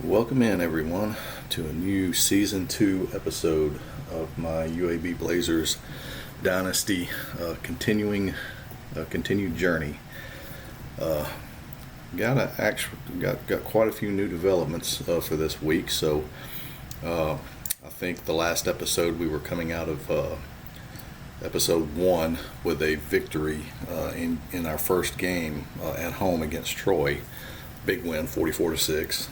Welcome in, everyone, to a new Season 2 episode of my UAB Blazers Dynasty continued journey. Got quite a few new developments for this week. So I think the last episode we were coming out of episode 1 with a victory in our first game at home against Troy. Big win, 44-6.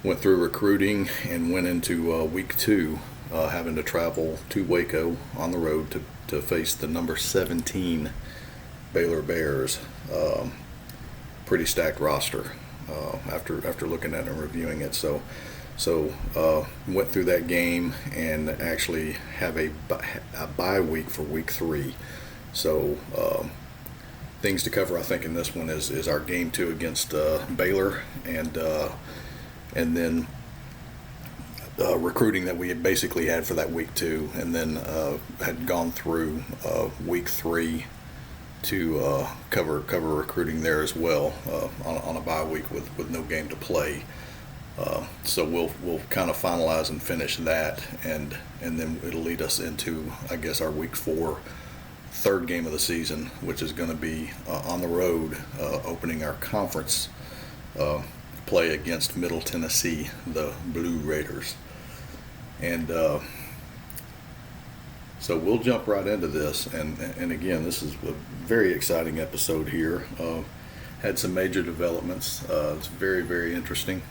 Went through recruiting and went into week 2 having to travel to Waco on the road to face the number 17 Baylor Bears. Pretty stacked roster after looking at it and reviewing it. So went through that game and actually have a bye week for week 3. So things to cover, I think, in this one is our game 2 against Baylor, and then recruiting that we had basically had for that week 2, and then had gone through week 3 to cover recruiting there as well on a bye week with no game to play. So we'll kind of finalize and finish that, and then it'll lead us into, I guess, our week 4 third game of the season, which is going to be on the road, opening our conference play against Middle Tennessee, the Blue Raiders. And so we'll jump right into this. And again, this is a very exciting episode here. Had some major developments. It's very, very interesting.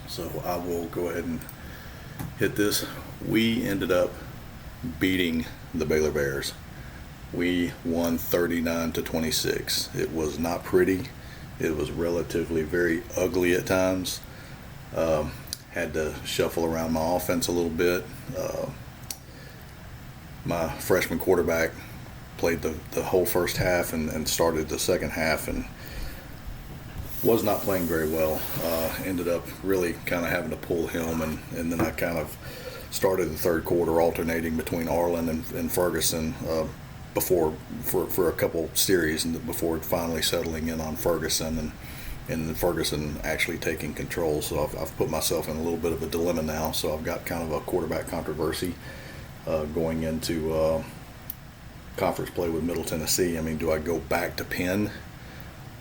So I will go ahead and hit this. We ended up beating the Baylor Bears. We won 39-26. It was not pretty. It was relatively very ugly at times. Had to shuffle around my offense a little bit. My freshman quarterback played the whole first half and started the second half and was not playing very well. Ended up really kind of having to pull him, and then I kind of started the third quarter alternating between Arlen and Ferguson for a couple series, and before finally settling in on Ferguson and Ferguson actually taking control. So I've put myself in a little bit of a dilemma now. So I've got kind of a quarterback controversy going into conference play with Middle Tennessee. I mean, do I go back to Penn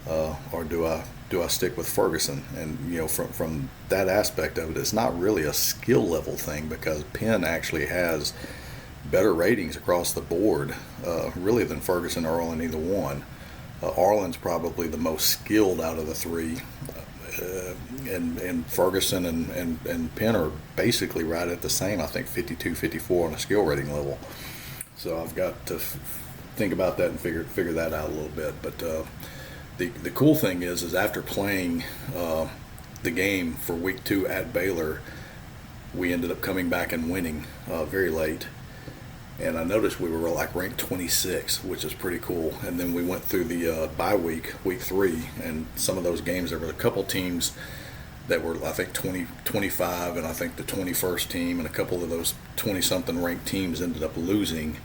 or do I stick with Ferguson? And from that aspect of it, it's not really a skill level thing, because Penn actually has better ratings across the board, really, than Ferguson or Arlen, either one. Arlen's probably the most skilled out of the three, and Ferguson and Penn are basically right at the same. I think 52, 54 on a skill rating level. So I've got to think about that and figure that out a little bit. But the cool thing is after playing the game for week 2 at Baylor, we ended up coming back and winning very late. And I noticed we were like ranked 26, which is pretty cool. And then we went through the bye week 3, and some of those games, there were a couple teams that were, I think, 25, and I think the 21st team, and a couple of those 20-something ranked teams ended up losing.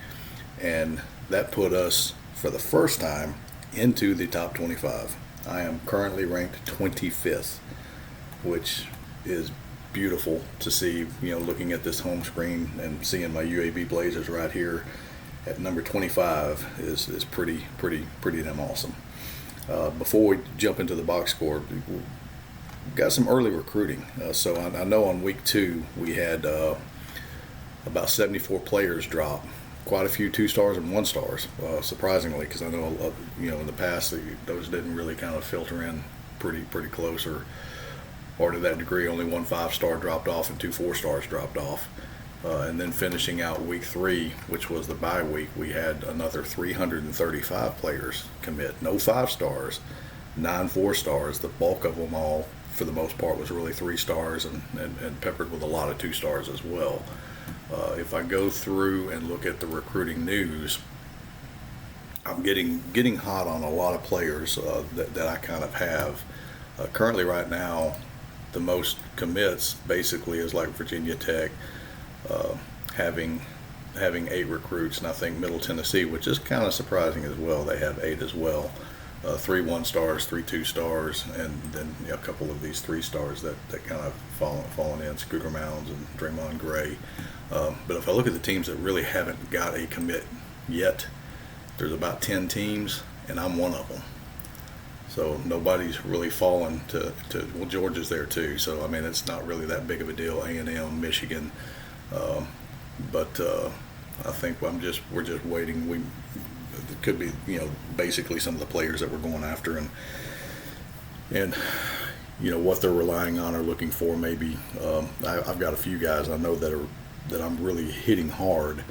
And that put us, for the first time, into the top 25. I am currently ranked 25th, which is beautiful to see, looking at this home screen and seeing my UAB Blazers right here at number 25 is pretty damn awesome. Before we jump into the box score, we've got some early recruiting. So I know on week 2 we had about 74 players drop. Quite a few 2-stars and 1-stars, surprisingly, because I know in the past those didn't really kind of filter in pretty close, or to that degree. Only 1 5-star dropped off and 2 4-stars dropped off. And then finishing out week 3, which was the bye week, we had another 335 players commit. No 5-stars, 9 4-stars. The bulk of them all, for the most part, was really 3-stars and peppered with a lot of 2-stars as well. If I go through and look at the recruiting news, I'm getting hot on a lot of players that I kind of have. Currently right now, the most commits basically is like Virginia Tech, having 8 recruits, and I think Middle Tennessee, which is kind of surprising as well, they have 8 as well. 3 1-stars, 3 2-stars, and then a couple of these 3-stars that kind of fallen in, Scooter Mounds and Draymond Gray. But if I look at the teams that really haven't got a commit yet, there's about 10 teams, and I'm one of them. So nobody's really fallen to well, Georgia's there too. So I mean, it's not really that big of a deal. A&M, Michigan, but I think we're just waiting. It could be basically some of the players that we're going after, and what they're relying on or looking for. Maybe I've got a few guys I know that I'm really hitting hard,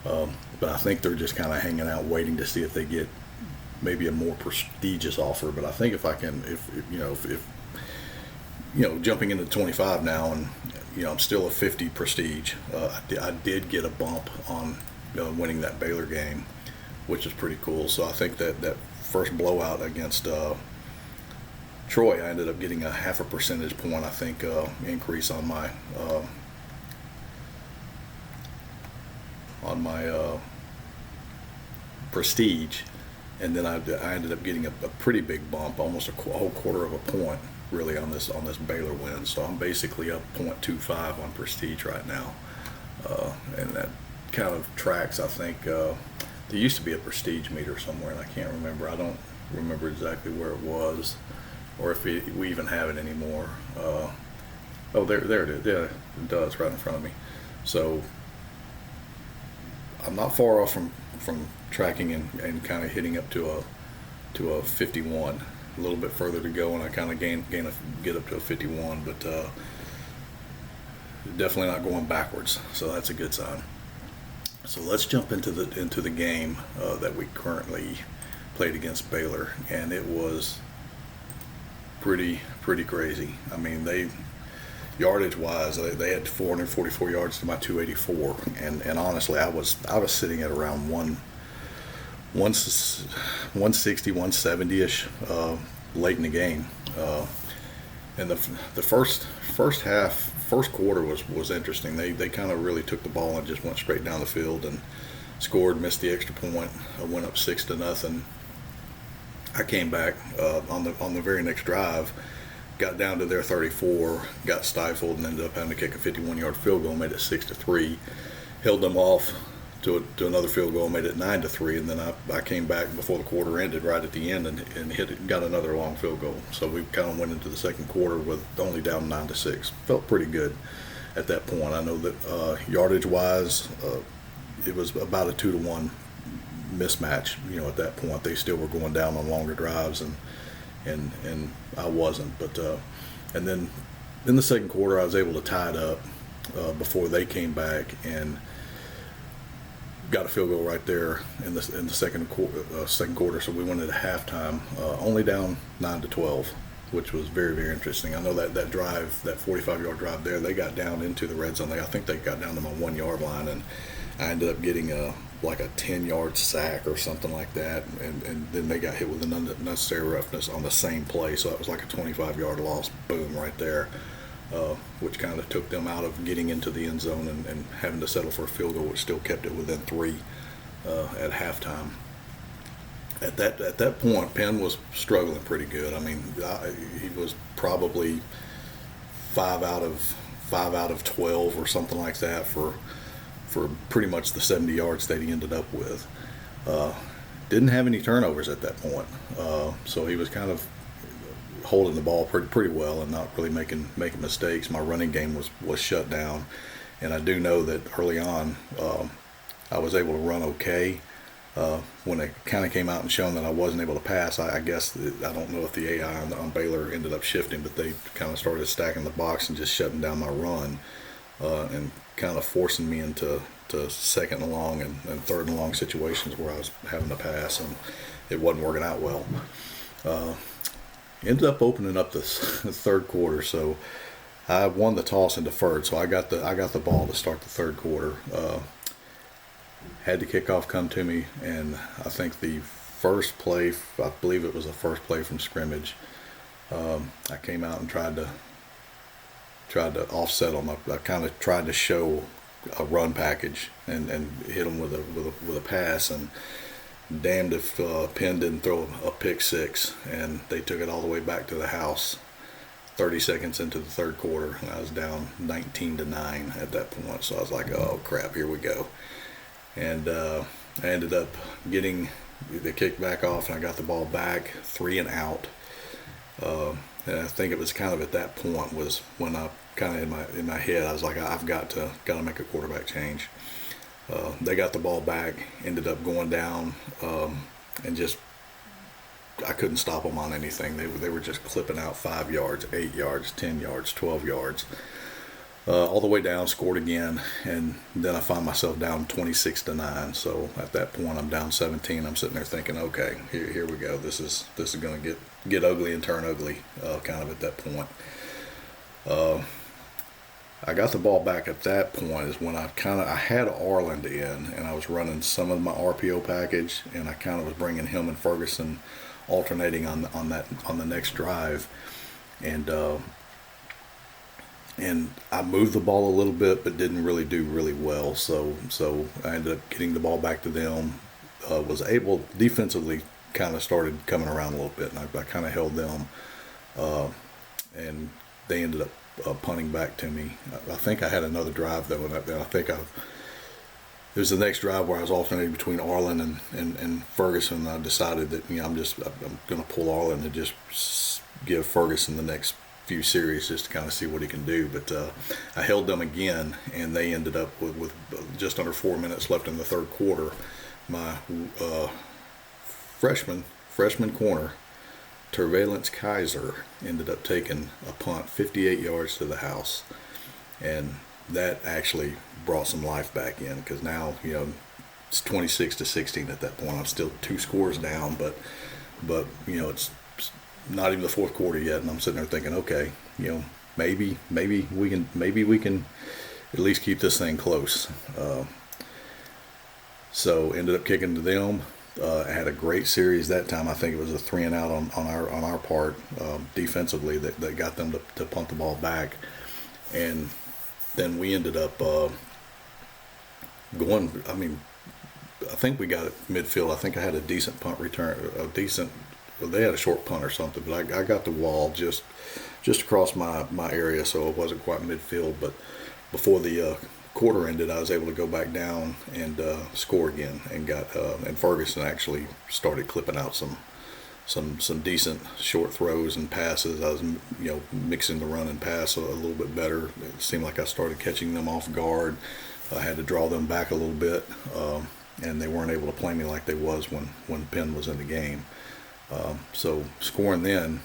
but I think they're just kind of hanging out, waiting to see if they get maybe a more prestigious offer. But I think if I can, if jumping into 25 now, and I'm still a 50 prestige. I did get a bump on winning that Baylor game, which is pretty cool. So I think that first blowout against Troy, I ended up getting a 0.5 percentage point, I think, increase on my prestige. And then I ended up getting a pretty big bump, almost a whole quarter of a point, really, on this Baylor win. So I'm basically up 0.25 on prestige right now, and that kind of tracks. I think there used to be a prestige meter somewhere, and I can't remember. I don't remember exactly where it was, or if we even have it anymore. Oh, there it is. Yeah, it does, right in front of me. So I'm not far off from tracking and kind of hitting up to a 51. A little bit further to go, and I kind of get up to a 51, but definitely not going backwards. So that's a good sign. So let's jump into the game that we currently played against Baylor, and it was pretty crazy. I mean, yardage wise, they had 444 yards to my 284, and honestly, I was sitting at around 160, 170-ish late in the game. And the first quarter was interesting. They kind of really took the ball and just went straight down the field and scored, missed the extra point. I went up 6-0. I came back on the very next drive, got down to their 34, got stifled, and ended up having to kick a 51-yard field goal, made it 6-3, held them off to another field goal, made it 9-3, and then I came back before the quarter ended, right at the end, and got another long field goal. So we kind of went into the second quarter with only down 9-6. Felt pretty good at that point. I know that yardage wise, it was about a 2-to-1 mismatch. At that point, they still were going down on longer drives, and I wasn't. But and then in the second quarter, I was able to tie it up before they came back and got a field goal right there in the second quarter. So we went into halftime only down 9-12, which was very interesting. I know that drive, that 45-yard drive there, they got down into the red zone. I think they got down to my 1-yard line, and I ended up getting a 10-yard sack or something like that, and then they got hit with an unnecessary roughness on the same play. So that was like a 25-yard loss, boom, right there. Which kind of took them out of getting into the end zone and having to settle for a field goal, which still kept it within 3 at halftime. At that point, Penn was struggling pretty good. I mean, he was probably 5 out of 12 or something like that for pretty much the 70 yards that he ended up with. Didn't have any turnovers at that point, so he was kind of holding the ball pretty well and not really making mistakes. My running game was shut down, and I do know that early on I was able to run okay. When it kind of came out and shown that I wasn't able to pass, I guess I don't know if the AI on Baylor ended up shifting, but they kind of started stacking the box and just shutting down my run and kind of forcing me into second and long and third and long situations where I was having to pass, and it wasn't working out well. Ended up opening up this third quarter, so I won the toss and deferred. So I got the ball to start the third quarter. Had the kickoff come to me, and I think the first play, I believe it was the first play from scrimmage, I came out and tried to offset them. I kind of tried to show a run package and hit them with a pass, and damned if Penn didn't throw a pick six, and they took it all the way back to the house 30 seconds into the third quarter, and I was down 19-9 at that point. So I was like, oh crap, here we go. And I ended up getting the kick back off, and I got the ball back 3 and out. And I think it was kind of at that point was when I kind of in my head I was like, I've got to make a quarterback change. They got the ball back, ended up going down, and just I couldn't stop them on anything. They were just clipping out 5 yards, 8 yards, 10 yards, 12 yards, all the way down. Scored again, and then I find myself down 26-9. So at that point, I'm down 17. I'm sitting there thinking, okay, here we go. This is going to get ugly and turn ugly, kind of at that point. I got the ball back at that point is when I had Arland in, and I was running some of my RPO package, and I kind of was bringing him and Ferguson alternating on the next drive, and I moved the ball a little bit, but didn't really do really well. So I ended up getting the ball back to them. Was able defensively, kind of started coming around a little bit, and I kind of held them, and they ended up punting back to me. I think I had another drive though, and I think it was the next drive where I was alternating between Arlen and Ferguson. And I decided that I'm going to pull Arlen and just give Ferguson the next few series just to kind of see what he can do. But I held them again, and they ended up with just under 4 minutes left in the third quarter. My freshman corner, Tervalence Kaiser, ended up taking a punt 58 yards to the house, and that actually brought some life back in, because now it's 26-16 at that point. I'm still 2 scores down, but it's not even the fourth quarter yet, and I'm sitting there thinking, okay, maybe we can at least keep this thing close. So ended up kicking to them. I had a great series that time. I think it was a 3 and out on our part defensively that got them to punt the ball back, and then we ended up going. I mean, I think we got it midfield. I think I had a decent punt return, they had a short punt or something, but I got the wall just across my area, so it wasn't quite midfield. But before the quarter ended, I was able to go back down and score again, and got and Ferguson actually started clipping out some decent short throws and passes. I was mixing the run and pass a little bit better. It seemed like I started catching them off guard. I had to draw them back a little bit, and they weren't able to play me like they was when Penn was in the game. So scoring then,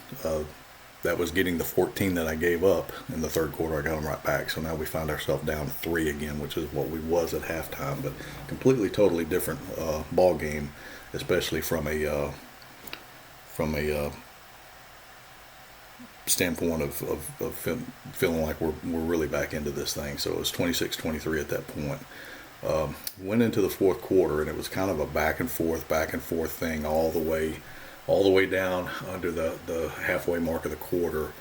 that was getting the 14 that I gave up in the third quarter. I got them right back. So now we find ourselves down 3 again, which is what we was at halftime, but completely, totally different ball game, especially from a standpoint of feeling like we're really back into this thing. So it was 26-23 at that point. Went into the fourth quarter, and it was kind of a back and forth thing all the way down under the halfway mark of the quarter.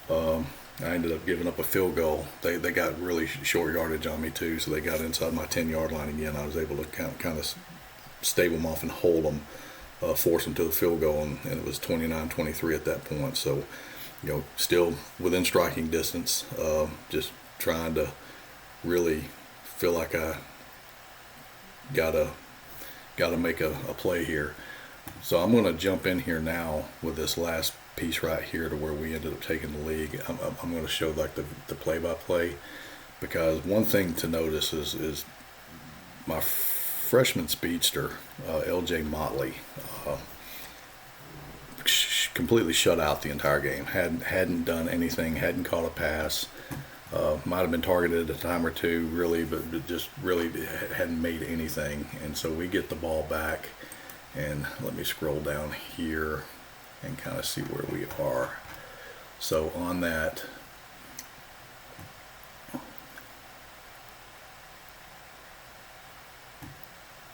I ended up giving up a field goal. They got really short yardage on me too, so they got inside my 10-yard line again. I was able to kind of stave them off and hold them, force them to the field goal, and it was 29-23 at that point. So, still within striking distance, just trying to really feel like I gotta make a play here. So I'm going to jump in here now with this last piece right here to where we ended up taking the league. I'm going to show like the play-by-play, because one thing to notice is my freshman speedster, LJ Motley, completely shut out the entire game. Hadn't done anything, hadn't caught a pass. Might have been targeted a time or two, really, but just really hadn't made anything. And so we get the ball back, and let me scroll down here and kind of see where we are. So on that,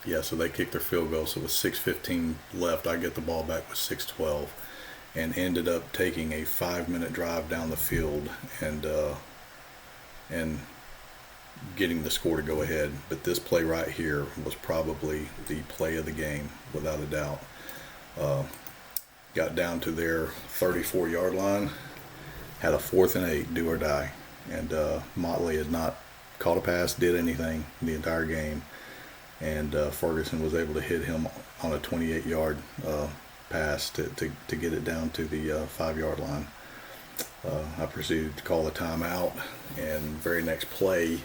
yeah, so they kicked their field goal, so with 6:15 left, I get the ball back with 6:12, and ended up taking a 5-minute drive down the field, and getting the score to go ahead. But this play right here was probably the play of the game, without a doubt. Got down to their 34-yard line, had a 4th and 8, do or die. And Motley had not caught a pass, did anything the entire game. And Ferguson was able to hit him on a 28-yard pass to get it down to the 5-yard line. I proceeded to call the timeout, and very next play,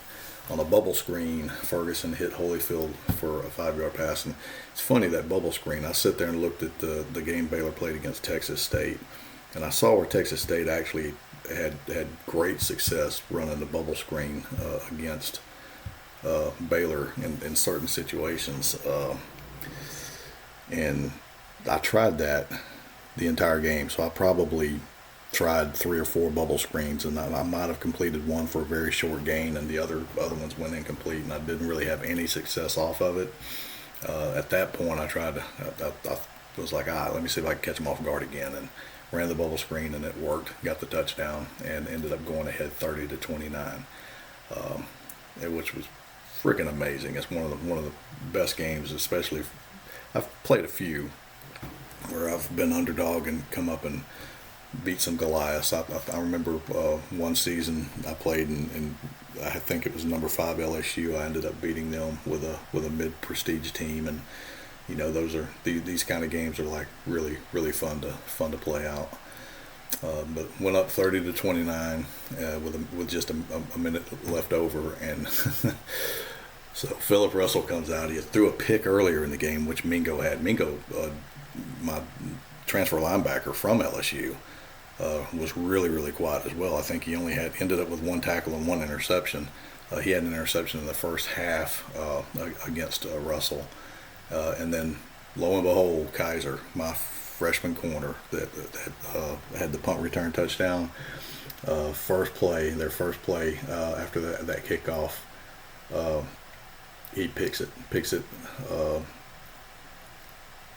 on a bubble screen, Ferguson hit Holyfield for a 5-yard pass. And it's funny, that bubble screen, I sit there and looked at the game Baylor played against Texas State, and I saw where Texas State actually had great success running the bubble screen against Baylor in certain situations. And I tried that the entire game, so I probably tried 3 or 4 bubble screens, and I might have completed one for a very short gain, and the other ones went incomplete, and I didn't really have any success off of it. At that point, I was like, let me see if I can catch them off guard again, and ran the bubble screen, and it worked. Got the touchdown, and ended up going ahead 30-29, which was freaking amazing. It's one of the best games, especially. I've played a few where I've been underdog and come up and beat some Goliaths. I remember one season I played, and I think it was number 5 LSU. I ended up beating them with a mid-prestige team, and these kind of games are like really fun to play out. But went up 30-29 with just a minute left over, and so Philip Russell comes out. He threw a pick earlier in the game, which Mingo had. Mingo, my transfer linebacker from LSU, was really quiet as well. I think he only ended up with 1 tackle and 1 interception. He had an interception in the first half against Russell. And then, lo and behold, Kaiser, my freshman corner that had the punt return touchdown, their first play after that kickoff, he picks it.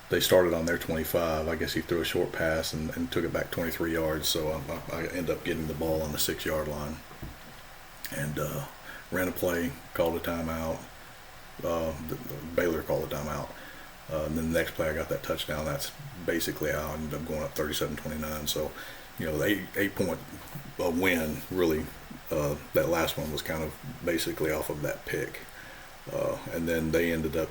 They started on their 25. I guess he threw a short pass and took it back 23 yards. So I ended up getting the ball on the 6-yard line, and ran a play, called a timeout. Baylor called a timeout. And then the next play, I got that touchdown. That's basically how I ended up going up 37-29. So, the 8-point win, really, that last one was kind of basically off of that pick. And then they ended up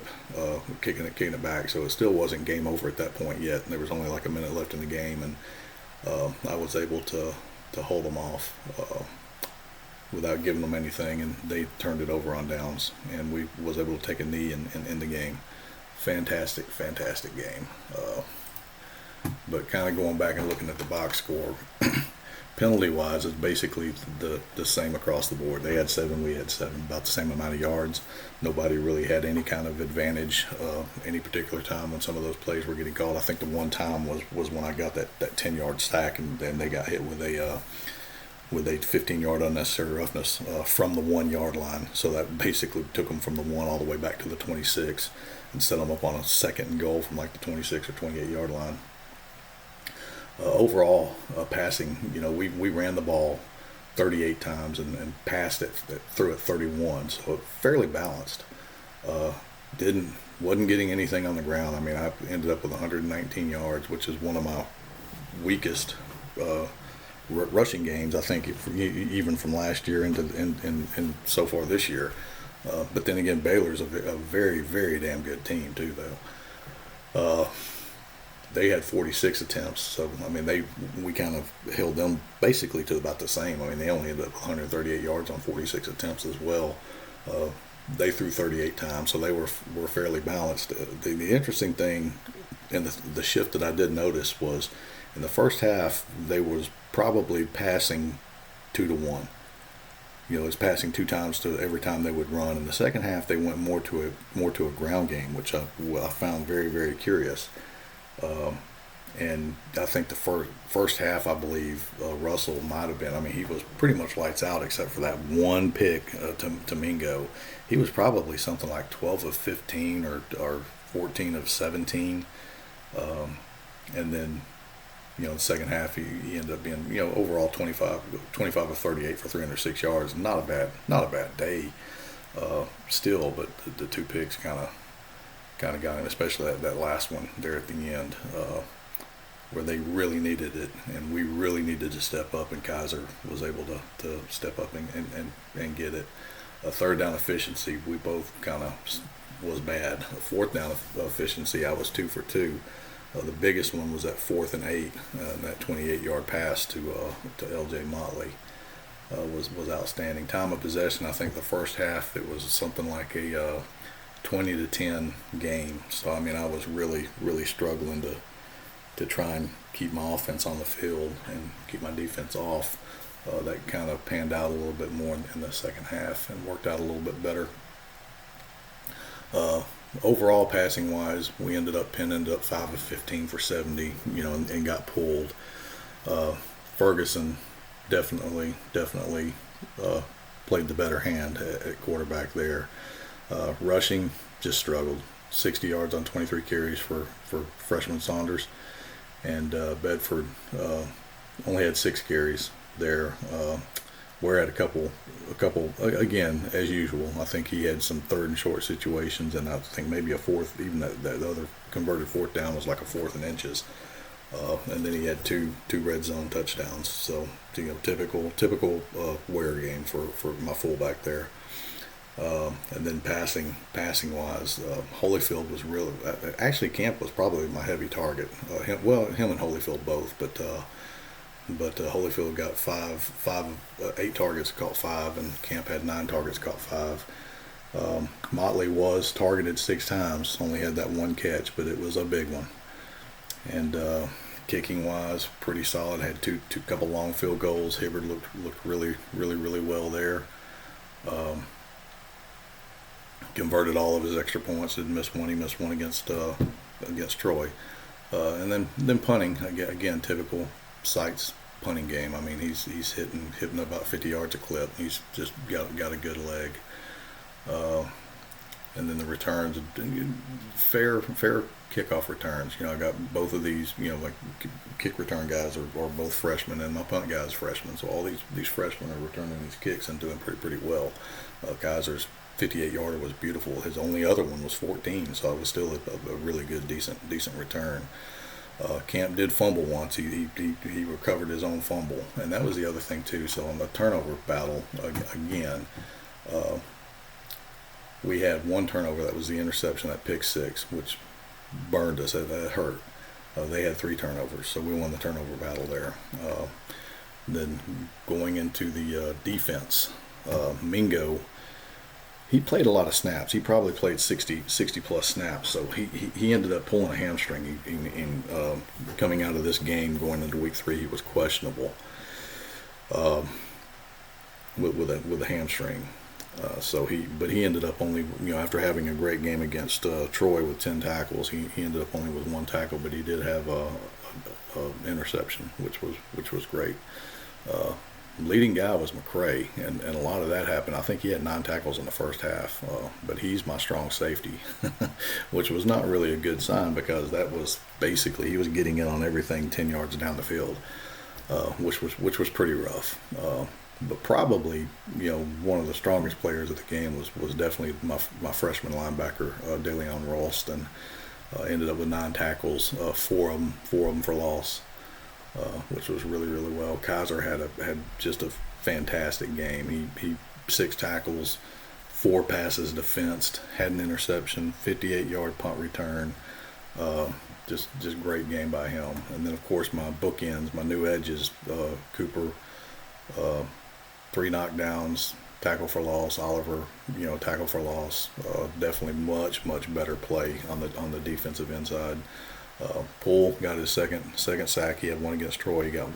kicking it back. So it still wasn't game over at that point yet. There was only like a minute left in the game, and I was able to hold them off without giving them anything, and they turned it over on downs, and we was able to take a knee in the game. Fantastic game. But kind of going back and looking at the box score, penalty-wise, it's basically the same across the board. They had 7, we had 7, about the same amount of yards. Nobody really had any kind of advantage any particular time when some of those plays were getting called. I think the one time was when I got that 10-yard stack, and then they got hit with a 15-yard unnecessary roughness from the 1-yard line. So that basically took them from the 1 all the way back to the 26 and set them up on a 2nd and goal from like the 26 or 28-yard line. Overall, passing, we ran the ball 38 times and passed it through it 31, so fairly balanced. Wasn't getting anything on the ground. I mean, I ended up with 119 yards, which is one of my weakest rushing games, I think, even from last year and so far this year. But then again, Baylor's a very damn good team too, though. They had 46 attempts, so I mean we kind of held them basically to about the same. I mean, they only ended up with 138 yards on 46 attempts as well. They threw 38 times, so they were fairly balanced. The interesting thing in the shift that I did notice was in the first half they was probably passing 2-to-1. It's passing 2 times to every time they would run. In the second half, they went more to a ground game, which I found very curious. And I think the first half, I believe Russell might have been. I mean, he was pretty much lights out except for that one pick to Mingo. He was probably something like 12 of 15 or 14 of 17. And then the second half he ended up being, overall 25 of 38 for 306 yards. Not a bad day, still, but the two picks kind of got him, especially that last one there at the end, where they really needed it, and we really needed to step up, and Kaiser was able to step up and get it. A third down efficiency, we both kind of was bad. A fourth down efficiency, I was 2 for 2. The biggest one was that 4th and 8, that 28-yard pass to L.J. Motley was outstanding. Time of possession, I think the first half it was something like a 20-10 game. So I mean, I was really struggling to try and keep my offense on the field and keep my defense off. That kind of panned out a little bit more in the second half and worked out a little bit better. Overall, passing wise, Penn ended up 5 of 15 for 70, and got pulled. Ferguson definitely played the better hand at quarterback there. Rushing, just struggled. 60 yards on 23 carries for freshman Saunders, and Bedford only had 6 carries there. We're at a couple again, as usual. I think he had some third and short situations, and I think maybe a fourth, even that other converted fourth down was like a 4th and inches. And then he had two red zone touchdowns. So typical Ware game for my fullback there. And then passing wise, Holyfield was really, actually Camp was probably my heavy target. Him and Holyfield both, but Holyfield got 8 targets, caught 5, and Camp had 9 targets, caught 5. Motley was targeted 6 times, only had that 1 catch, but it was a big one. And kicking wise, pretty solid. Had two couple long field goals. Hibbard looked really well there. Converted all of his extra points. Didn't miss one. He missed one against Troy. And then punting again, typical Sykes punting game. I mean, he's hitting about 50 yards a clip. He's just got a good leg. And then the returns, fair kickoff returns. I got both of these. Like kick return guys are both freshmen, and my punt guys freshmen. So all these freshmen are returning these kicks and doing pretty well. Kaiser's 58-yarder was beautiful. His only other one was 14, so it was still a really good, decent return. Camp did fumble once. He recovered his own fumble, and that was the other thing too. So on the turnover battle again, we had 1 turnover. That was the interception, that pick 6, which burned us. That hurt. They had 3 turnovers, so we won the turnover battle there. Then going into the defense, Mingo. He played a lot of snaps. He probably played 60 plus snaps. So he ended up pulling a hamstring. In coming out of this game, going into week 3, he was questionable with a hamstring. But he ended up only, after having a great game against Troy with 10 tackles, he ended up only with 1 tackle, but he did have a interception, which was great. Leading guy was McCray, and a lot of that happened. I think he had 9 tackles in the first half, but he's my strong safety, which was not really a good sign, because that was basically, he was getting in on everything 10 yards down the field, which was pretty rough. But probably, one of the strongest players of the game was definitely my freshman linebacker, DeLeon Ralston. Ended up with 9 tackles, 4 of them for loss. Which was really well. Kaiser had just a fantastic game. He 6 tackles, 4 passes defensed, had an interception, 58-yard punt return. Just great game by him. And then of course my bookends, my new edges, Cooper, 3 knockdowns, tackle for loss. Oliver, tackle for loss. Definitely much better play on the defensive inside. Poole got his second sack. He had 1 against Troy. He got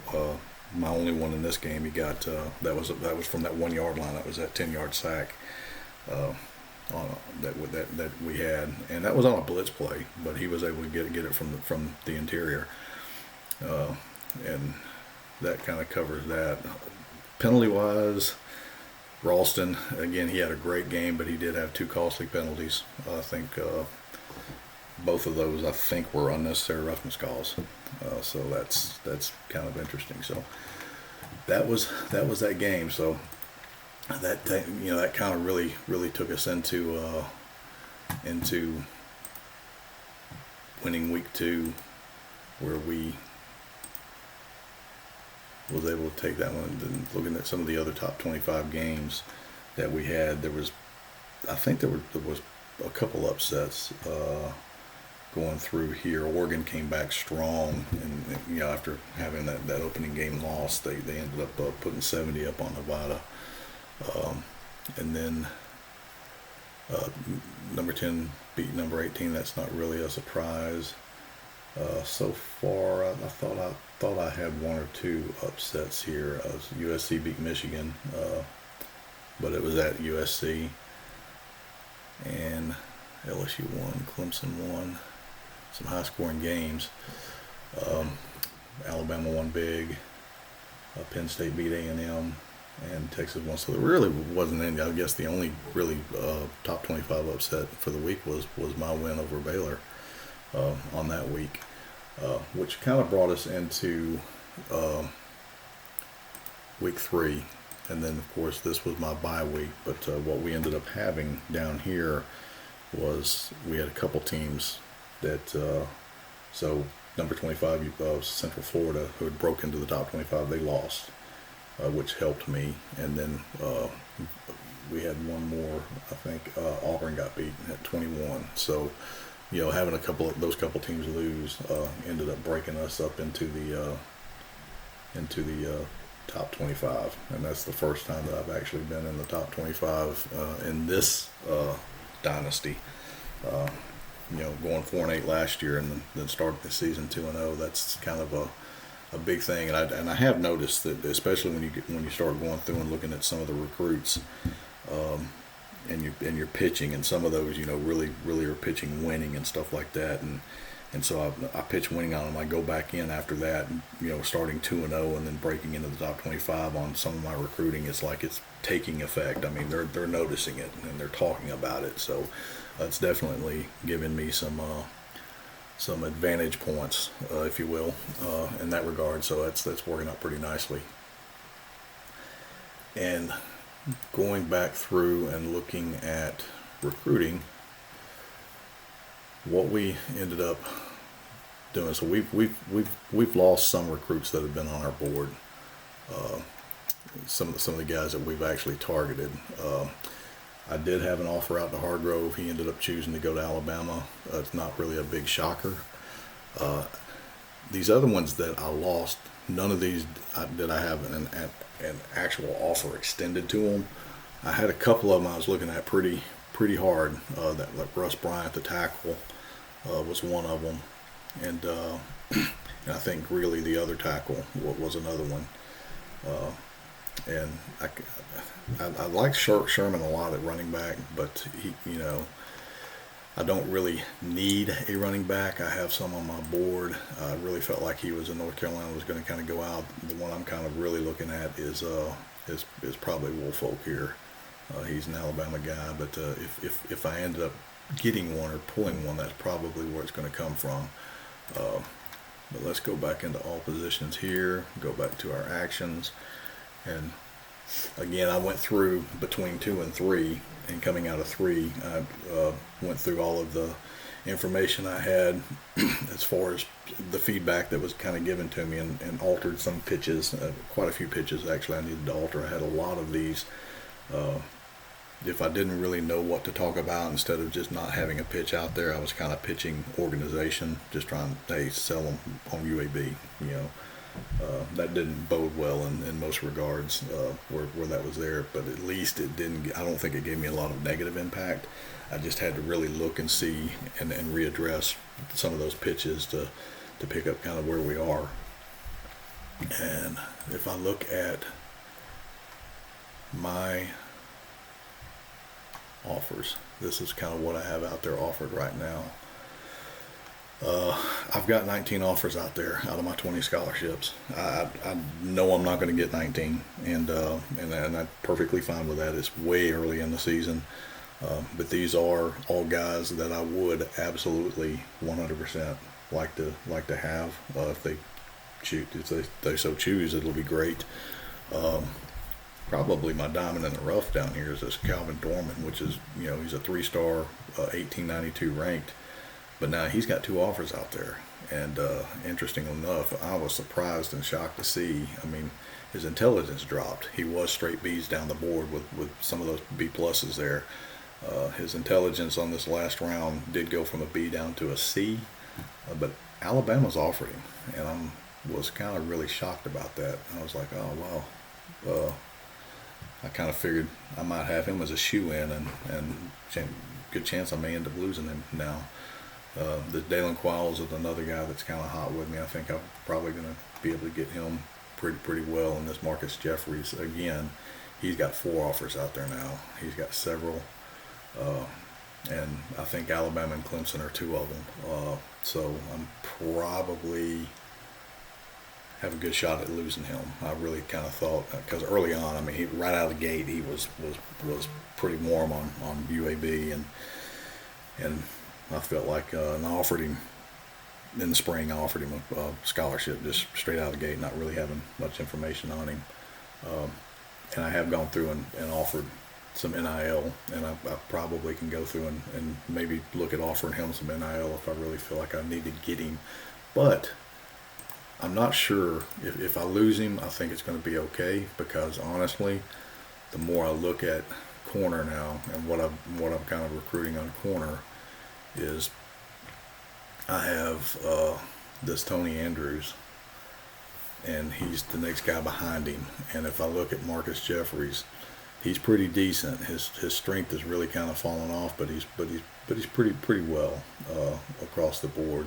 my only one in this game. He got that was from that 1 yard line. That was that 10-yard sack that we had, and that was on a blitz play. But he was able to get it from the interior, and that kind of covers that. Penalty wise, Ralston again. He had a great game, but he did have 2 costly penalties. I think. both of those I think were unnecessary roughness calls. So that's kind of interesting. So that was that game. So that that kind of really took us into winning week 2, where we was able to take that one. And then looking at some of the other top 25 games that we had, I think there was a couple upsets going through here. Oregon came back strong, and after having that opening game loss, they ended up putting 70 up on Nevada, and then number 10 beat number 18. That's not really a surprise. So far, I thought I had one or two upsets here. USC beat Michigan, but it was at USC, and LSU won, Clemson won, some high-scoring games. Alabama won big. Penn State beat A&M, and Texas won. So there really wasn't any. I guess the only really top 25 upset for the week was my win over Baylor on that week, which kind of brought us into week 3. And then, of course, this was my bye week. But what we ended up having down here was we had a couple teams that, so number 25, Central Florida, who had broke into the top 25, they lost, which helped me. And then we had one more, I think, Auburn got beaten at 21. So, having those couple teams lose ended up breaking us up into the top 25, and that's the first time that I've actually been in the top 25 in this dynasty. Going 4-8 last year, and then starting the season 2-0. That's kind of a big thing, and I have noticed that, especially when you start going through and looking at some of the recruits, and you're pitching, and some of those really are pitching winning and stuff like that, and so I pitch winning on them. I go back in after that, starting 2-0 and then breaking into the top 25 on some of my recruiting. It's like it's taking effect. I mean, they're noticing it and they're talking about it. So it's definitely given me some advantage points, if you will, in that regard. So that's working out pretty nicely. And going back through and looking at recruiting, what we ended up doing, so we've lost some recruits that have been on our board. Some of the guys that we've actually targeted. I did have an offer out to Hargrove. He ended up choosing to go to Alabama. It's not really a big shocker. These other ones that I lost, none of these did I have an actual offer extended to them. I had a couple of them I was looking at pretty hard. That like Russ Bryant, the tackle, was one of them, and I think really the other tackle was another one. And I like Sherman a lot at running back, but he, I don't really need a running back. I have some on my board. I really felt like he was in North Carolina, was going to kind of go out. The one I'm kind of really looking at is probably Woolfolk here. He's an Alabama guy, but if I ended up getting one or pulling one, that's probably where it's going to come from. But let's go back into all positions here, go back to our actions, and again, I went through between 2 and 3, and coming out of 3, I went through all of the information I had as far as the feedback that was kind of given to me, and altered some pitches, quite a few pitches actually I needed to alter. I had a lot of these. If I didn't really know what to talk about, instead of just not having a pitch out there, I was kind of pitching organization, just trying to sell them on UAB. That didn't bode well in most regards where that was there, but at least it didn't. I don't think it gave me a lot of negative impact. I just had to really look and see and readdress some of those pitches to pick up kind of where we are. And if I look at my offers, this is kind of what I have out there offered right now. I've got 19 offers out there out of my 20 scholarships. I know I'm not going to get 19, and I'm perfectly fine with that. It's way early in the season. But these are all guys that I would absolutely 100% like to have if they choose, if they so choose. It'll be great. Probably my diamond in the rough down here is this Calvin Dorman, which is, he's a 3-star, 1892 ranked, but now he's got 2 offers out there. And interesting enough, I was surprised and shocked to see. I mean, his intelligence dropped. He was straight B's down the board with some of those B pluses there. His intelligence on this last round did go from a B down to a C, but Alabama's offered him, and I was kind of really shocked about that. I was like, oh wow. I kind of figured I might have him as a shoe-in, and good chance I may end up losing him now. The Dalen Quiles is another guy that's kind of hot with me. I think I'm probably going to be able to get him pretty well. And this Marcus Jeffries, again, he's got 4 offers out there now. He's got several, and I think Alabama and Clemson are 2 of them. So I'm probably have a good shot at losing him. I really kind of thought, because early on, I mean, right out of the gate, he was pretty warm on UAB, and I felt like, and I offered him in the spring. I offered him a scholarship just straight out of the gate, not really having much information on him. And I have gone through and offered some NIL, and I probably can go through and maybe look at offering him some NIL if I really feel like I need to get him. But I'm not sure if I lose him. I think it's going to be okay, because honestly, the more I look at corner now and what I'm kind of recruiting on corner is I have this Tony Andrews, and he's the next guy behind him. And if I look at Marcus Jeffries, he's pretty decent. His strength is really kind of fallen off, but he's pretty well across the board.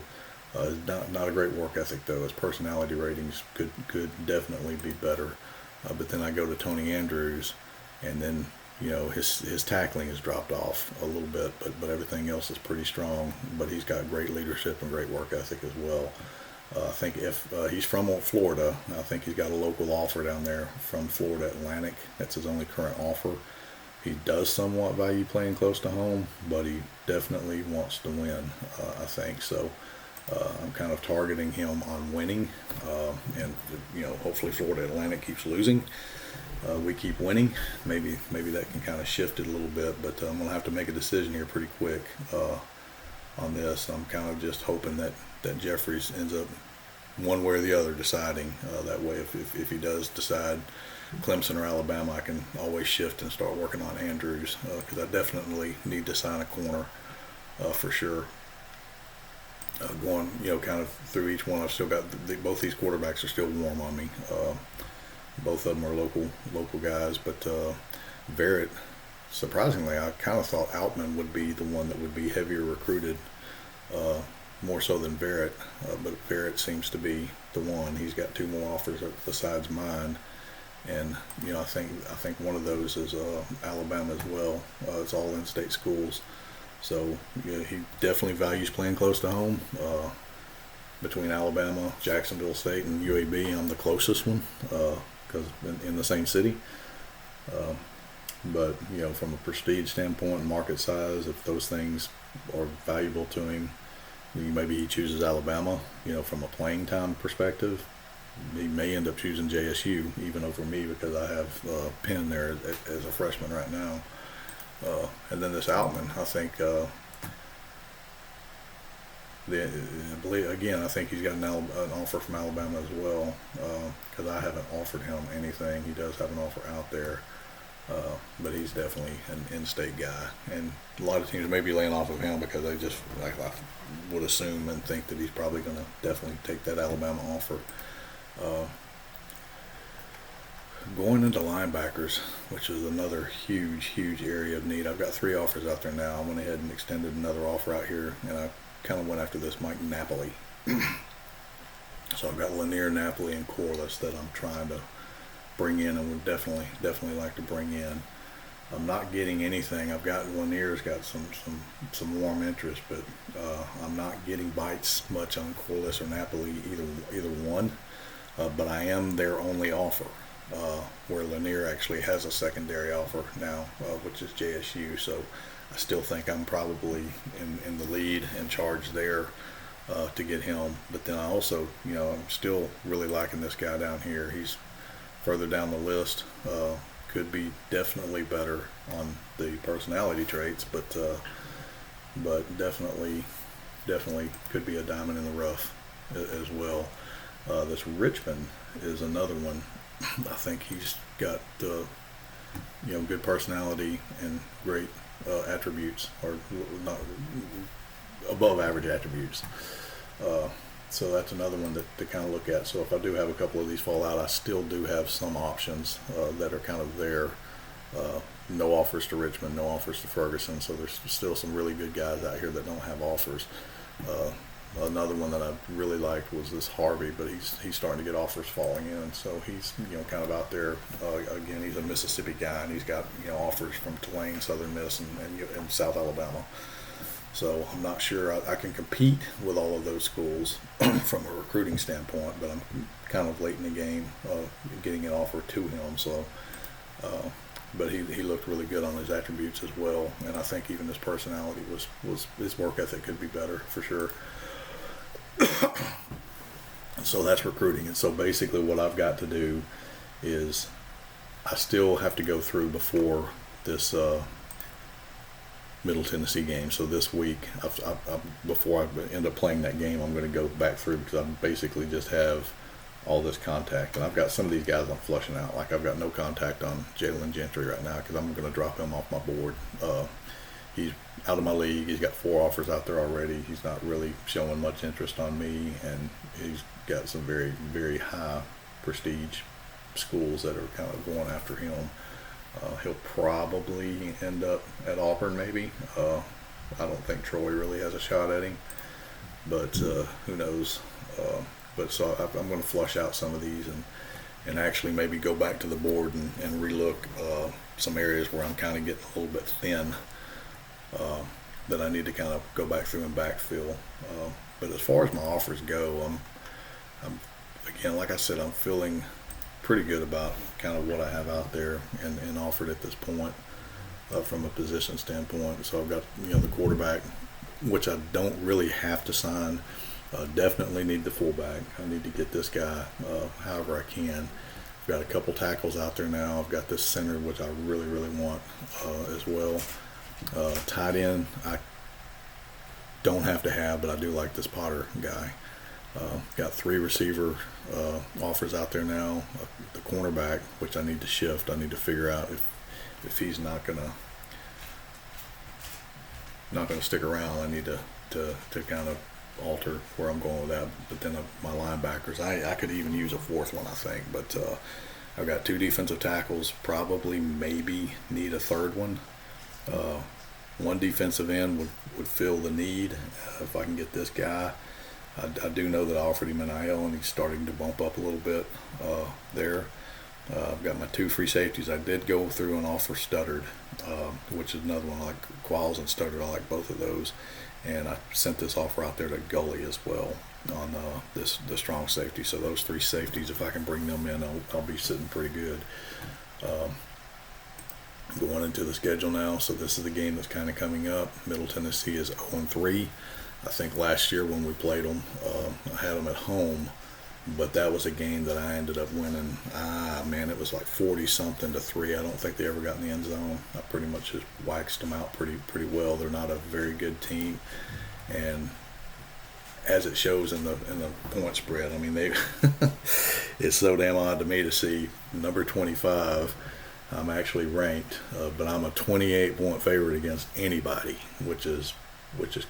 Not a great work ethic though. His personality ratings could definitely be better. But then I go to Tony Andrews, and then his tackling has dropped off a little bit, but everything else is pretty strong. But he's got great leadership and great work ethic as well. I think if he's from Florida, I think he's got a local offer down there from Florida Atlantic. That's his only current offer. He does somewhat value playing close to home, but he definitely wants to win, I think. So I'm kind of targeting him on winning, and hopefully Florida Atlantic keeps losing. We keep winning. Maybe that can kind of shift it a little bit, but I'm gonna have to make a decision here pretty quick on this. I'm kind of just hoping that Jeffries ends up one way or the other deciding. That way, if he does decide Clemson or Alabama, I can always shift and start working on Andrews, because I definitely need to sign a corner for sure. Going kind of through each one, I've still got both these quarterbacks are still warm on me. Both of them are local guys, but Verrett, surprisingly, I kind of thought Outman would be the one that would be heavier recruited, more so than Verrett, but Verrett seems to be the one. He's got 2 more offers besides mine, and I think one of those is Alabama as well. It's all in-state schools, so he definitely values playing close to home. Between Alabama, Jacksonville State, and UAB, I'm the closest one, because in the same city. But from a prestige standpoint, market size, if those things are valuable to him, maybe he chooses Alabama. From a playing time perspective, he may end up choosing JSU even over me, because I have Penn there as a freshman right now. And then this Outman, I think. I think he's got an offer from Alabama as well, because I haven't offered him anything. He does have an offer out there, but he's definitely an in-state guy, and a lot of teams may be laying off of him because they just, I would assume and think that he's probably going to definitely take that Alabama offer. Going into linebackers, which is another huge area of need. I've got 3 offers out there now. I went ahead and extended another offer out here, and I kind of went after this Mike Napoli. So I've got Lanier, Napoli, and Corliss that I'm trying to bring in, and would definitely like to bring in. I'm not getting anything. I've got Lanier's got some warm interest, but I'm not getting bites much on Corliss or Napoli, either one. But I am their only offer. where Lanier actually has a secondary offer now, which is JSU. So I still think I'm probably in the lead and charge there to get him. But then I also, I'm still really liking this guy down here. He's further down the list. Could be definitely better on the personality traits, but definitely could be a diamond in the rough as well. This Richmond is another one. I think he's got good personality and great attributes, or not above average attributes. So that's another one to kind of look at. So if I do have a couple of these fall out, I still do have some options that are kind of there. No offers to Richmond, no offers to Ferguson. So there's still some really good guys out here that don't have offers. Another one that I really liked was this Harvey, but he's starting to get offers falling in. So he's kind of out there. Again, he's a Mississippi guy, and he's got offers from Tulane, Southern Miss, and South Alabama. So I'm not sure I can compete with all of those schools from a recruiting standpoint, but I'm kind of late in the game getting an offer to him. So, but he looked really good on his attributes as well, and I think even his personality was his work ethic could be better for sure. So that's recruiting, and so basically what I've got to do is I still have to go through before this Middle Tennessee game. So this week, before I end up playing that game, I'm going to go back through because I basically just have all this contact. And I've got some of these guys I'm flushing out. Like I've got no contact on Jalen Gentry right now because I'm going to drop him off my board. He's out of my league. He's got 4 offers out there already. He's not really showing much interest on me, and he's got some very, very high prestige schools that are kind of going after him. He'll probably end up at Auburn, maybe. I don't think Troy really has a shot at him, but who knows? But so I'm going to flush out some of these and actually maybe go back to the board and relook some areas where I'm kind of getting a little bit thin that I need to kind of go back through and backfill. But as far as my offers go, I'm again, like I said, I'm feeling pretty good about kind of what I have out there and offered at this point from a position standpoint. So I've got the quarterback, which I don't really have to sign. Definitely need the fullback. I need to get this guy however I can. I've got a couple tackles out there now. I've got this center, which I really, really want as well. Tight end, I don't have to have, but I do like this Potter guy. Got 3 receiver offers out there now. The cornerback, which I need to shift. I need to figure out if he's not gonna stick around. I need to kind of alter where I'm going with that. But then my linebackers, I could even use a 4th one, I think. But I've got 2 defensive tackles. Probably maybe need a 3rd one. 1 defensive end would fill the need if I can get this guy. I do know that I offered him an IL, and he's starting to bump up a little bit there. I've got my 2 free safeties. I did go through and offer Studdard, which is another one. I like Qualls and Studdard. I like both of those. And I sent this offer out there to Gully as well on the strong safety. So those 3 safeties, if I can bring them in, I'll be sitting pretty good. Going into the schedule now, so this is the game that's kind of coming up. Middle Tennessee is 0-3. I think last year when we played them, I had them at home, but that was a game that I ended up winning. It was like 40-something to 3. I don't think they ever got in the end zone. I pretty much just waxed them out pretty well. They're not a very good team, and as it shows in the point spread, I mean they it's so damn odd to me to see number 25. I'm actually ranked, but I'm a 28-point favorite against anybody, which is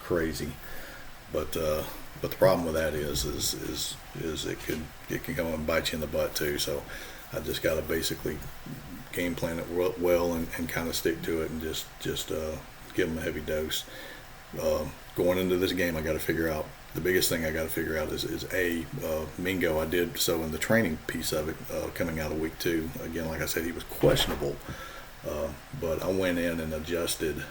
crazy. But the problem with that is it can come and bite you in the butt too. So I just got to basically game plan it well and kind of stick to it and just give them a heavy dose. Going into this game, I got to figure out. The biggest thing I got to figure out is Mingo. I did so in the training piece of it coming out of week 2. Again, like I said, he was questionable, but I went in and adjusted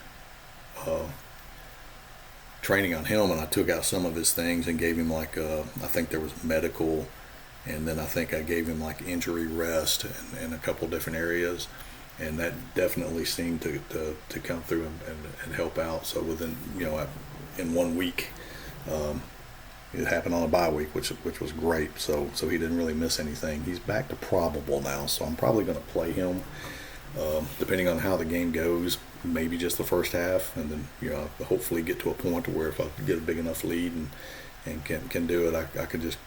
training on him, and I took out some of his things and gave him I think there was medical And then I think I gave him like injury rest in a couple different areas, and that definitely seemed to come through and help out. So within, in 1 week, it happened on a bye week, which was great. So he didn't really miss anything. He's back to probable now, so I'm probably going to play him, depending on how the game goes. Maybe just the first half, and then hopefully get to a point to where if I get a big enough lead and can do it, I could just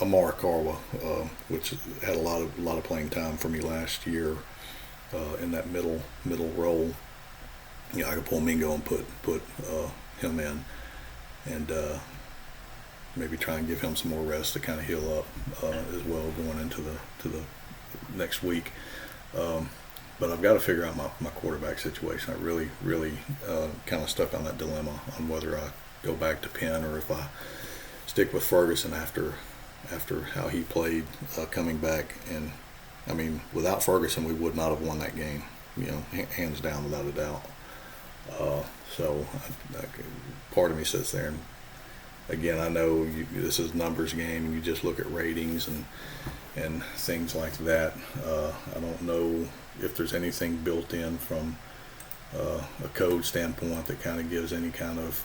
Amar Karwa, which had a lot of playing time for me last year in that middle role. I could pull Mingo and put him in, and maybe try and give him some more rest to kind of heal up as well going into the next week. But I've got to figure out my quarterback situation. I really kind of stuck on that dilemma on whether I go back to Penn or if I stick with Ferguson after how he played coming back. And I mean, without Ferguson, we would not have won that game, hands down, without a doubt. So part of me sits there, and again, I know this is a numbers game, and you just look at ratings and things like that. I don't know if there's anything built in from a code standpoint that kind of gives any kind of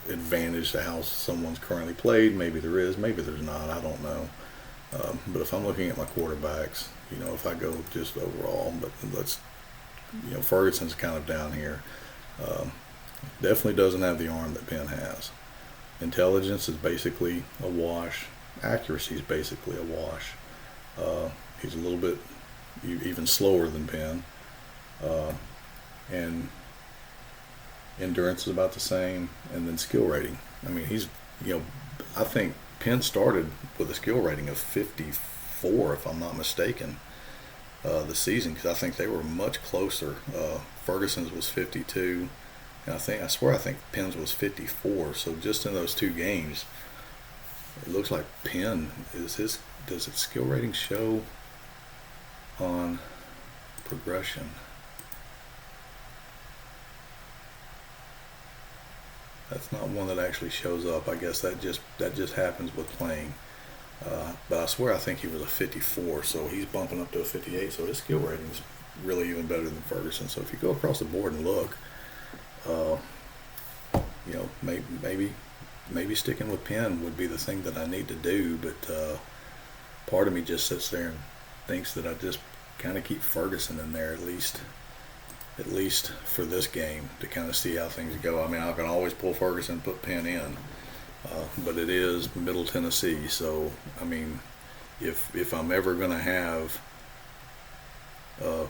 advantage to how someone's currently played. Maybe there is, maybe there's not, I don't know. But if I'm looking at my quarterbacks, if I go just overall, but let's, Ferguson's kind of down here. Definitely doesn't have the arm that Penn has. Intelligence is basically a wash. Accuracy is basically a wash. He's a little bit even slower than Penn. And endurance is about the same. And then skill rating. I mean, he's, I think Penn started with a skill rating of 54, if I'm not mistaken, the season, because I think they were much closer. Ferguson's was 52. And I think Penn's was 54. So just in those two games, it looks like Penn does its skill rating show on progression? That's not one that actually shows up. I guess that just happens with playing. But I swear I think he was a 54, so he's bumping up to a 58. So his skill rating is really even better than Ferguson. So if you go across the board and look, maybe sticking with Penn would be the thing that I need to do. But part of me just sits there and thinks that I just kind of keep Ferguson in there at least for this game to kind of see how things go. I mean, I can always pull Ferguson and put Penn in, but it is Middle Tennessee. So I mean, if I'm ever going to have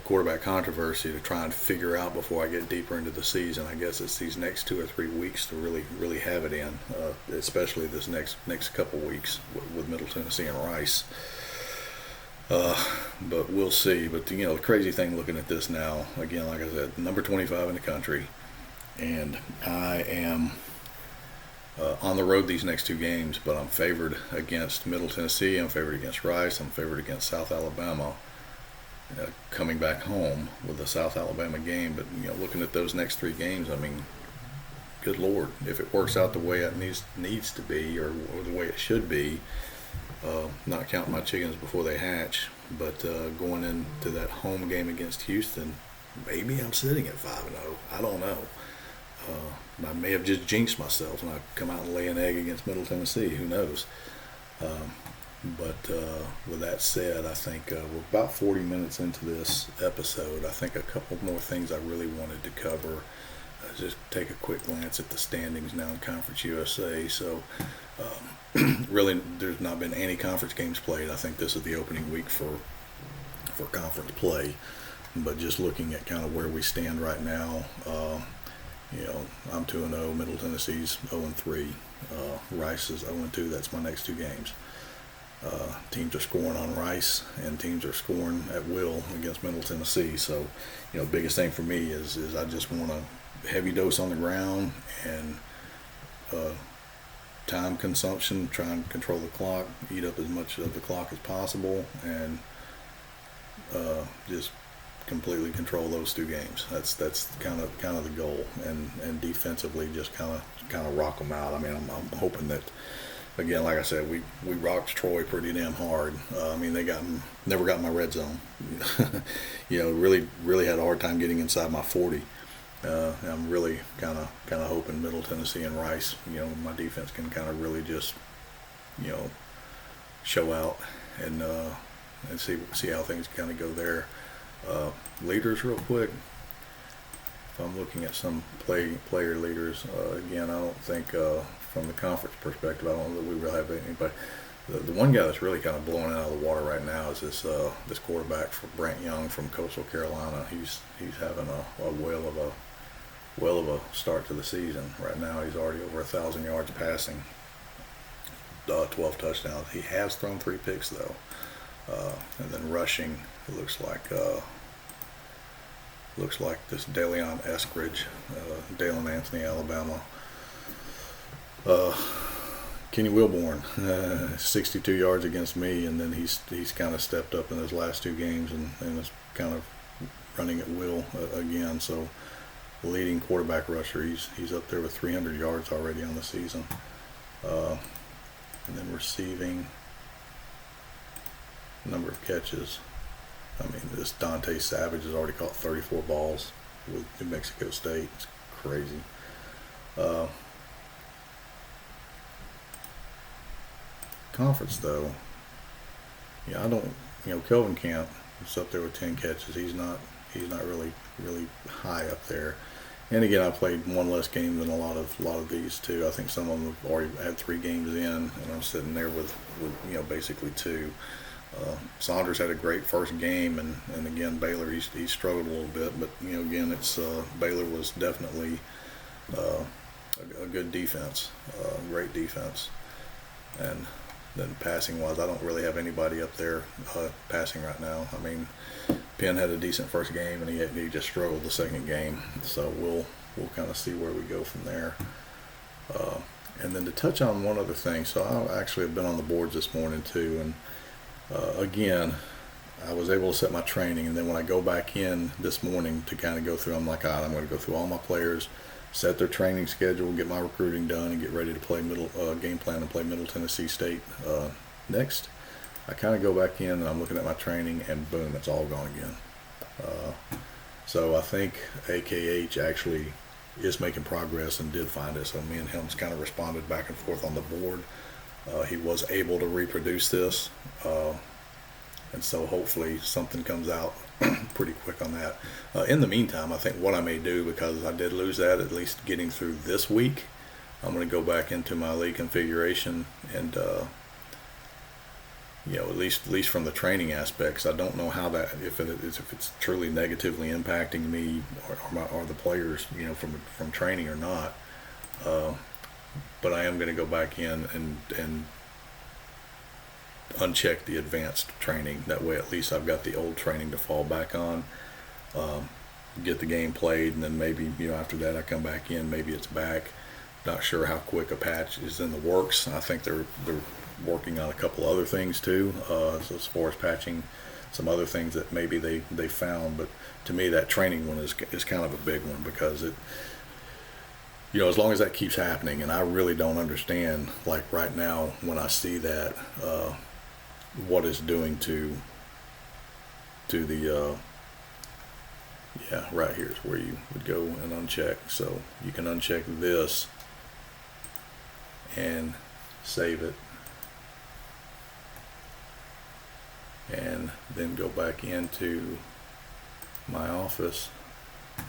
quarterback controversy to try and figure out before I get deeper into the season, I guess it's these next 2 or 3 weeks to really have it in, especially this next couple weeks with Middle Tennessee and Rice. But we'll see. But the crazy thing looking at this now, again, like I said, number 25 in the country, and I am on the road these next 2 games, but I'm favored against Middle Tennessee, I'm favored against Rice, I'm favored against South Alabama. Coming back home with the South Alabama game, but looking at those next 3 games, I mean, good Lord, if it works out the way it needs to be, or the way it should be, not counting my chickens before they hatch, but going into that home game against Houston, maybe I'm sitting at 5-0. I don't know. I may have just jinxed myself and I come out and lay an egg against Middle Tennessee. Who knows? But with that said, I think we're about 40 minutes into this episode. I think a couple more things I really wanted to cover. Just take a quick glance at the standings now in Conference USA. So really, there's not been any conference games played. I think this is the opening week for conference play. But just looking at kind of where we stand right now, I'm 2-0. Middle Tennessee's 0-3. Rice is 0-2. That's my next 2 games. Teams are scoring on Rice, and teams are scoring at will against Middle Tennessee. So, biggest thing for me is I just want a heavy dose on the ground and time consumption, try and control the clock, eat up as much of the clock as possible, and just completely control those 2 games. That's kind of the goal, and defensively just kind of rock them out. I mean, I'm hoping that again, like I said, we rocked Troy pretty damn hard. I mean, never got in my red zone. Really had a hard time getting inside my 40. I'm really kind of hoping Middle Tennessee and Rice, my defense can kind of really just, show out and see how things kind of go there. Leaders, real quick. If I'm looking at some player leaders, again, I don't think from the conference perspective, I don't know that we really have anybody. The one guy that's really kind of blowing it out of the water right now is this quarterback for Brant Young from Coastal Carolina. He's having a whale of a start to the season. Right now, he's already over 1,000 yards passing, 12 touchdowns. He has thrown 3 picks though, and then rushing, it looks like this Dalion Eskridge, Dalen Anthony, Alabama. Kenny Wilborn, 62 yards against me, and then he's kind of stepped up in his last 2 games and is kind of running at will again. So the leading quarterback rusher, he's up there with 300 yards already on the season. And then receiving, number of catches. I mean, this Dante Savage has already caught 34 balls with New Mexico State. It's crazy. Conference though, I don't. Kelvin Camp is up there with 10 catches. He's not really high up there. And again, I played one less game than a lot of these too. I think some of them have already had 3 games in, and I'm sitting there with basically 2. Saunders had a great first game, and again Baylor he struggled a little bit, but again it's Baylor was definitely a good defense, great defense. And then passing wise, I don't really have anybody up there passing right now. I mean, Penn had a decent first game, and he just struggled the second game. So we'll kind of see where we go from there. And then to touch on one other thing, so I actually have been on the boards this morning too, and again, I was able to set my training, and then when I go back in this morning to kind of go through, I'm like, all right, I'm going to go through all my players, set their training schedule, get my recruiting done, and get ready to play game plan and play Middle Tennessee State next. I kind of go back in and I'm looking at my training, and boom, it's all gone again. So I think AKH actually is making progress and did find it. So me and him's kind of responded back and forth on the board. He was able to reproduce this, and so hopefully something comes out pretty quick on that. In the meantime, I think what I may do, because I did lose that, at least getting through this week, I'm going to go back into my league configuration and at least from the training aspects, I don't know how that if it's truly negatively impacting me or the players, from training or not. But I am going to go back in and uncheck the advanced training. That way, at least I've got the old training to fall back on. Get the game played, and then maybe after that I come back in. Maybe it's back. Not sure how quick a patch is in the works. I think they're working on a couple other things too, so as far as patching some other things that maybe they found. But to me, that training one is kind of a big one, because it, as long as that keeps happening, and I really don't understand, like right now when I see that, what it's doing to the right here is where you would go and uncheck. So you can uncheck this and save it, and then go back into my office,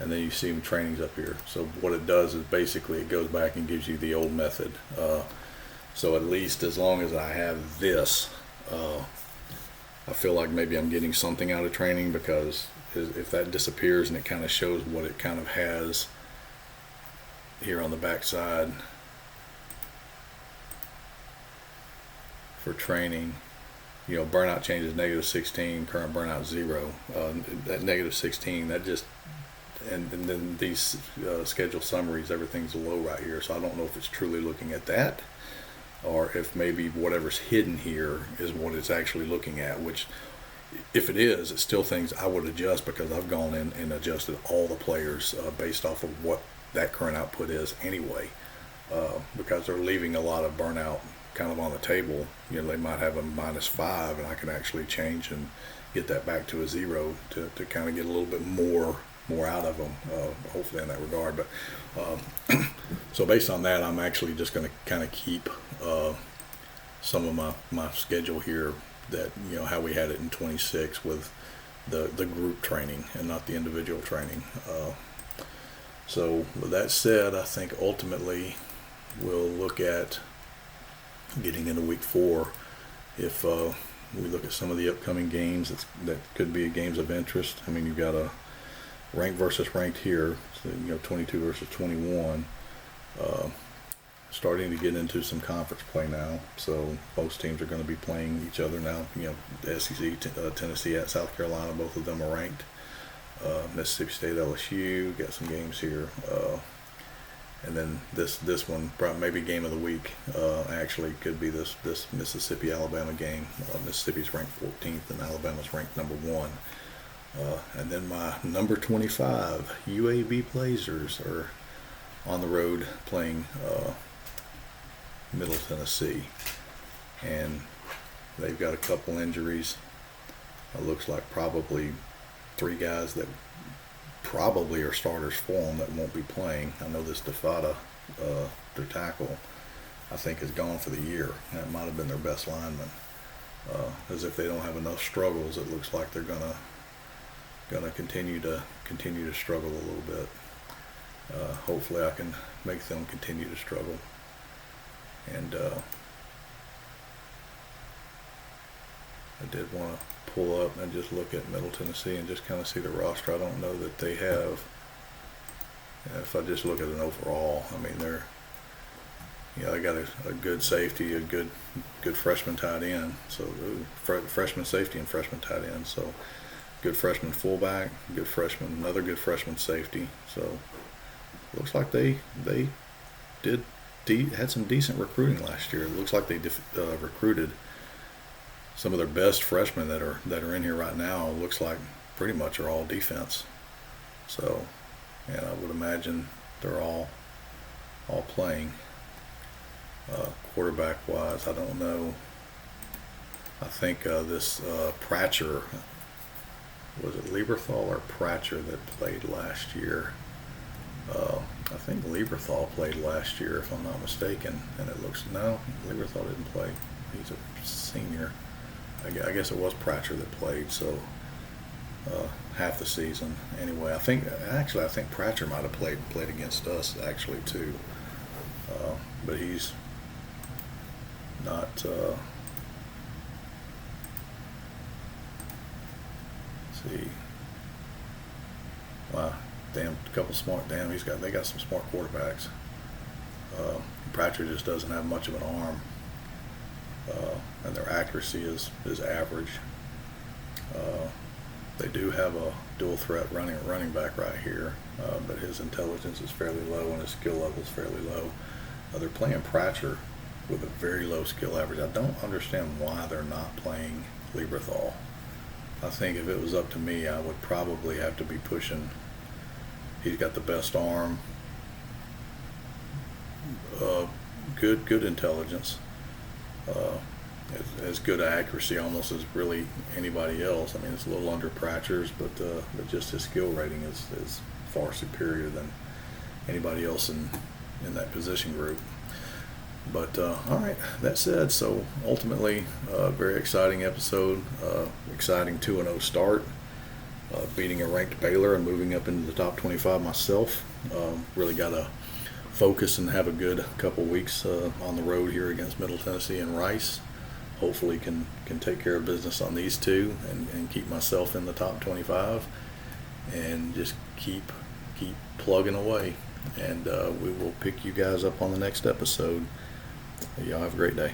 and then you see my trainings up here. So what it does is basically it goes back and gives you the old method. So at least as long as I have this, I feel like maybe I'm getting something out of training, because if that disappears and it kind of shows what it kind of has here on the back side for training, burnout changes -16, current burnout 0. That -16, that just, and then these schedule summaries, everything's low right here. So I don't know if it's truly looking at that, or if maybe whatever's hidden here is what it's actually looking at, which, if it is, it's still things I would adjust, because I've gone in and adjusted all the players based off of what that current output is anyway, because they're leaving a lot of burnout kind of on the table. They might have a -5, and I can actually change and get that back to a 0 to kind of get a little bit more out of them, hopefully in that regard. But so based on that, I'm actually just going to kind of keep some of my schedule here, that how we had it in 26 with the group training and not the individual training. So with that said, I think ultimately we'll look at getting into week 4. If we look at some of the upcoming games that could be games of interest. I mean, you've got a ranked versus ranked here, so 22 versus 21. Starting to get into some conference play now, so most teams are going to be playing each other now. The SEC, Tennessee at South Carolina, both of them are ranked. Mississippi State, LSU, got some games here. And then this one, maybe game of the week, actually could be this Mississippi-Alabama game. Mississippi's ranked 14th and Alabama's ranked number 1. And then my number 25 UAB Blazers are on the road playing Middle Tennessee, and they've got a couple injuries. It looks like probably 3 guys that probably are starters for them that won't be playing. I know this Defada, their tackle, I think is gone for the year. That might have been their best lineman. As if they don't have enough struggles, it looks like they're gonna continue to struggle a little bit. Hopefully I can make them continue to struggle. And I did want to pull up and just look at Middle Tennessee and just kind of see the roster. I don't know that they have. If I just look at an overall, I mean, they got a good safety, a good freshman tight end. So freshman safety and freshman tight end. So good freshman fullback, another good freshman safety. So looks like they had some decent recruiting last year. It looks like they recruited some of their best freshmen that are in here right now. It looks like pretty much are all defense. So, and I would imagine they're all playing. Quarterback wise, I don't know. I think this Pratcher, was it Lieberthal or Pratcher that played last year? I think Lieberthal played last year, if I'm not mistaken, and it looks, no, Lieberthal didn't play. He's a senior. I guess it was Pratcher that played, so half the season. Anyway, I think Pratcher might have played against us actually too, but he's not. Let's see. Wow. They got some smart quarterbacks. Pratcher just doesn't have much of an arm, and their accuracy is average. They do have a dual threat running back right here, but his intelligence is fairly low and his skill level is fairly low. They're playing Pratcher with a very low skill average. I don't understand why they're not playing Lieberthal. I think if it was up to me, I would probably have to be pushing. He's got the best arm, good intelligence, as good accuracy almost as really anybody else. I mean, it's a little under Pratcher's, but just his skill rating is far superior than anybody else in that position group. But all right, that said, so ultimately, very exciting episode, exciting 2-0 start. Beating a ranked Baylor and moving up into the top 25 myself. Really got to focus and have a good couple weeks on the road here against Middle Tennessee and Rice. Hopefully can take care of business on these two and keep myself in the top 25 and just keep plugging away. And we will pick you guys up on the next episode. Y'all have a great day.